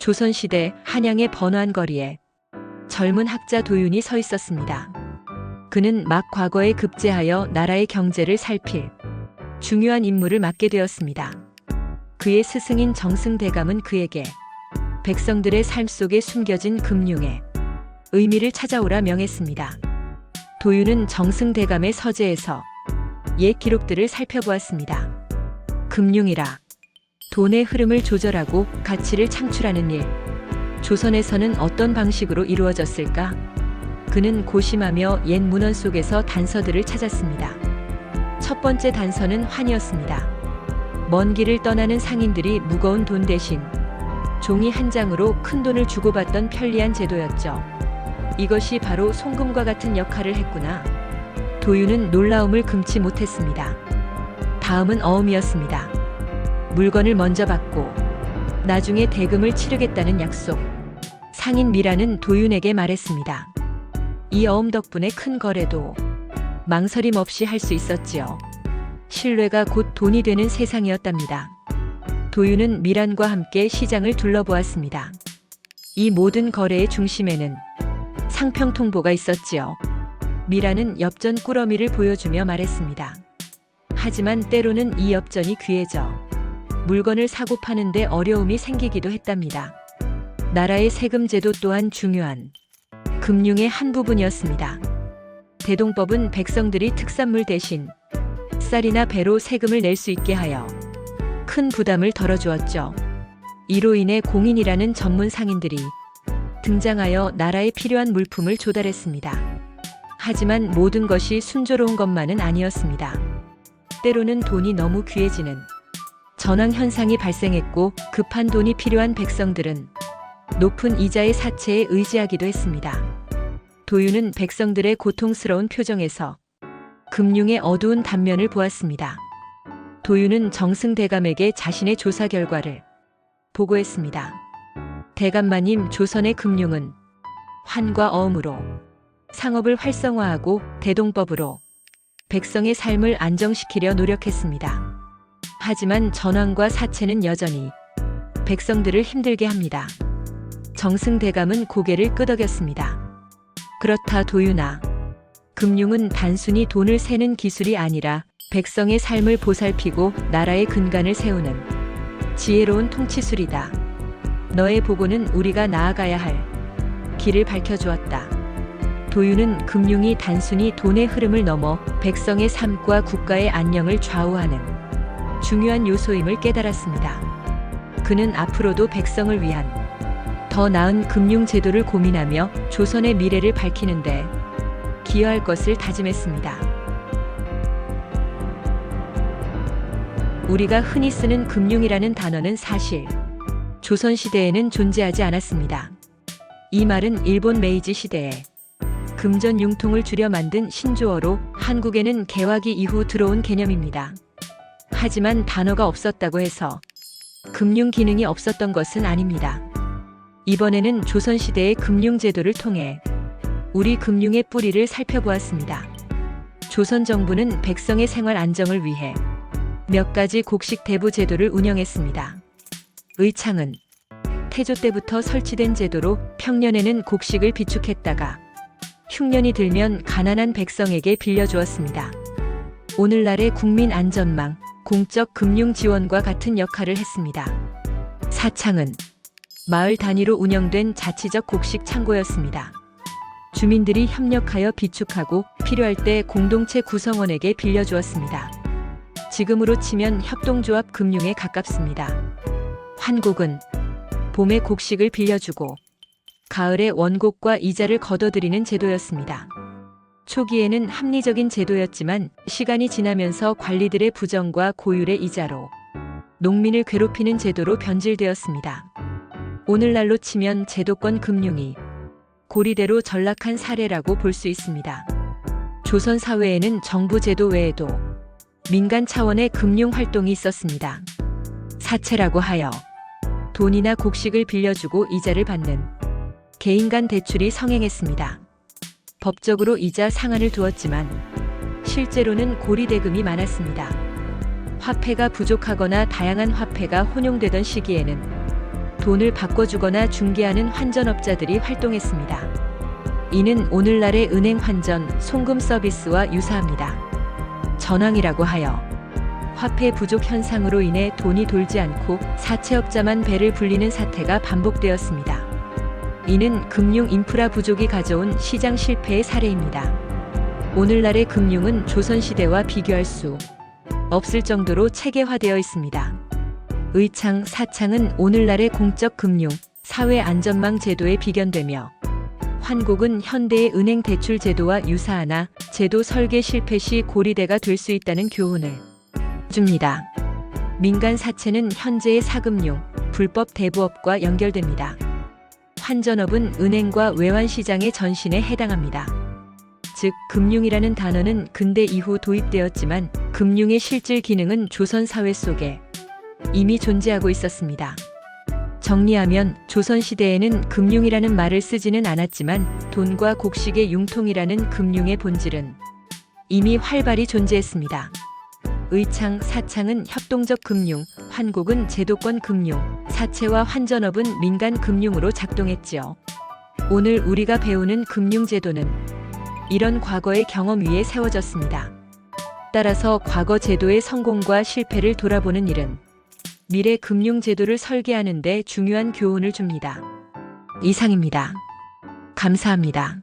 조선시대 한양의 번화한 거리에 젊은 학자 도윤이 서 있었습니다. 그는 막 과거에 급제하여 나라의 경제를 살필 중요한 임무를 맡게 되었습니다. 그의 스승인 정승대감은 그에게 백성들의 삶 속에 숨겨진 금융의 의미를 찾아오라 명했습니다. 도윤은 정승대감의 서재에서 옛 기록들을 살펴보았습니다. 금융이라 돈의 흐름을 조절하고 가치를 창출하는 일. 조선에서는 어떤 방식으로 이루어졌을까? 그는 고심하며 옛 문헌 속에서 단서들을 찾았습니다. 첫 번째 단서는 환이었습니다. 먼 길을 떠나는 상인들이 무거운 돈 대신 종이 한 장으로 큰 돈을 주고받던 편리한 제도였죠. 이것이 바로 송금과 같은 역할을 했구나. 도윤은 놀라움을 금치 못했습니다. 다음은 어음이었습니다. 물건을 먼저 받고 나중에 대금을 치르겠다는 약속. 상인 미라는 도윤에게 말했습니다. 이 어음 덕분에 큰 거래도 망설임 없이 할 수 있었지요. 신뢰가 곧 돈이 되는 세상이었답니다. 도윤은 미란과 함께 시장을 둘러보았습니다. 이 모든 거래의 중심에는 상평통보가 있었지요. 미라는 엽전 꾸러미를 보여주며 말했습니다. 하지만 때로는 이 엽전이 귀해져 물건을 사고 파는데 어려움이 생기기도 했답니다. 나라의 세금 제도 또한 중요한 금융의 한 부분이었습니다. 대동법은 백성들이 특산물 대신 쌀이나 배로 세금을 낼 수 있게 하여 큰 부담을 덜어주었죠. 이로 인해 공인이라는 전문 상인들이 등장하여 나라에 필요한 물품을 조달했습니다. 하지만 모든 것이 순조로운 것만은 아니었습니다. 때로는 돈이 너무 귀해지는 전황 현상이 발생했고 급한 돈이 필요한 백성들은 높은 이자의 사채에 의지하기도 했습니다. 도윤은 백성들의 고통스러운 표정에서 금융의 어두운 단면을 보았습니다. 도윤은 정승대감에게 자신의 조사 결과를 보고했습니다. 대감마님, 조선의 금융은 환과 어음으로 상업을 활성화하고 대동법으로 백성의 삶을 안정시키려 노력했습니다. 하지만 전황과 사채는 여전히 백성들을 힘들게 합니다. 정승대감은 고개를 끄덕였습니다. 그렇다 도윤아. 금융은 단순히 돈을 세는 기술이 아니라 백성의 삶을 보살피고 나라의 근간을 세우는 지혜로운 통치술이다. 너의 보고는 우리가 나아가야 할 길을 밝혀주었다. 도윤은 금융이 단순히 돈의 흐름을 넘어 백성의 삶과 국가의 안녕을 좌우하는 중요한 요소임을 깨달았습니다. 그는 앞으로도 백성을 위한 더 나은 금융 제도를 고민하며 조선의 미래를 밝히는데 기여할 것을 다짐했습니다. 우리가 흔히 쓰는 금융이라는 단어는 사실 조선시대에는 존재하지 않았습니다. 이 말은 일본 메이지 시대에 금전 융통을 줄여 만든 신조어로 한국에는 개화기 이후 들어온 개념입니다. 하지만 단어가 없었다고 해서 금융 기능이 없었던 것은 아닙니다. 이번에는 조선시대의 금융제도를 통해 우리 금융의 뿌리를 살펴보았습니다. 조선 정부는 백성의 생활 안정을 위해 몇 가지 곡식 대부 제도를 운영했습니다. 의창은 태조 때부터 설치된 제도로 평년에는 곡식을 비축했다가 흉년이 들면 가난한 백성에게 빌려주었습니다. 오늘날의 국민 안전망, 공적 금융 지원과 같은 역할을 했습니다. 사창은 마을 단위로 운영된 자치적 곡식 창고였습니다. 주민들이 협력하여 비축하고 필요할 때 공동체 구성원에게 빌려주었습니다. 지금으로 치면 협동조합 금융에 가깝습니다. 환곡은 봄에 곡식을 빌려주고 가을에 원곡과 이자를 걷어들이는 제도였습니다. 초기에는 합리적인 제도였지만 시간이 지나면서 관리들의 부정과 고율의 이자로 농민을 괴롭히는 제도로 변질되었습니다. 오늘날로 치면 제도권 금융이 고리대로 전락한 사례라고 볼 수 있습니다. 조선 사회에는 정부 제도 외에도 민간 차원의 금융 활동이 있었습니다. 사채라고 하여 돈이나 곡식을 빌려주고 이자를 받는 개인 간 대출이 성행했습니다. 법적으로 이자 상한을 두었지만 실제로는 고리대금이 많았습니다. 화폐가 부족하거나 다양한 화폐가 혼용되던 시기에는 돈을 바꿔주거나 중개하는 환전업자들이 활동했습니다. 이는 오늘날의 은행 환전, 송금 서비스와 유사합니다. 전황이라고 하여 화폐 부족 현상으로 인해 돈이 돌지 않고 사채업자만 배를 불리는 사태가 반복되었습니다. 이는 금융 인프라 부족이 가져온 시장 실패의 사례입니다. 오늘날의 금융은 조선시대와 비교할 수 없을 정도로 체계화되어 있습니다. 의창, 사창은 오늘날의 공적 금융, 사회 안전망 제도에 비견되며 환곡은 현대의 은행 대출 제도와 유사하나 제도 설계 실패 시 고리대가 될 수 있다는 교훈을 줍니다. 민간 사채는 현재의 사금융, 불법 대부업과 연결됩니다. 환전업은 은행과 외환시장의 전신에 해당합니다. 즉, 금융이라는 단어는 근대 이후 도입되었지만 금융의 실질 기능은 조선 사회 속에 이미 존재하고 있었습니다. 정리하면 조선시대에는 금융이라는 말을 쓰지는 않았지만 돈과 곡식의 융통이라는 금융의 본질은 이미 활발히 존재했습니다. 의창, 사창은 협동적 금융, 환곡은 제도권 금융, 사채와 환전업은 민간 금융으로 작동했지요. 오늘 우리가 배우는 금융제도는 이런 과거의 경험 위에 세워졌습니다. 따라서 과거 제도의 성공과 실패를 돌아보는 일은 미래 금융제도를 설계하는 데 중요한 교훈을 줍니다. 이상입니다. 감사합니다.